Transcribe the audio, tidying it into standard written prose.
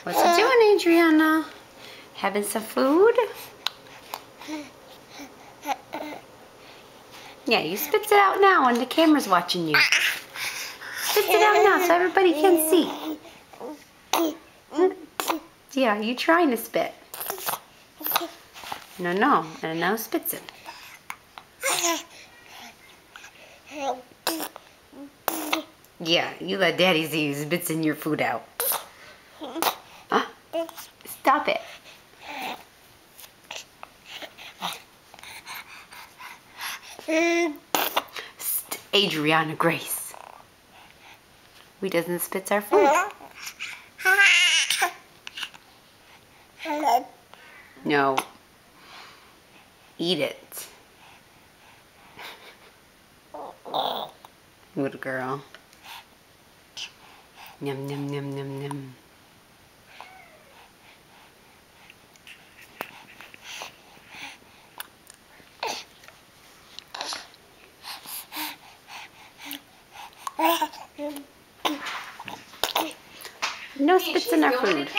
What's it doing, Adriana? Having some food? Yeah, you spit it out now when the camera's watching you. Spit it out now so everybody can see. Yeah, you trying to spit. No, and now spits it. Yeah, you let Daddy see you spitting your food out. Stop it. Adriana Grace. We doesn't spit our food. No. Eat it. Good girl. Yum, yum, yum, yum, yum. No spits in our food.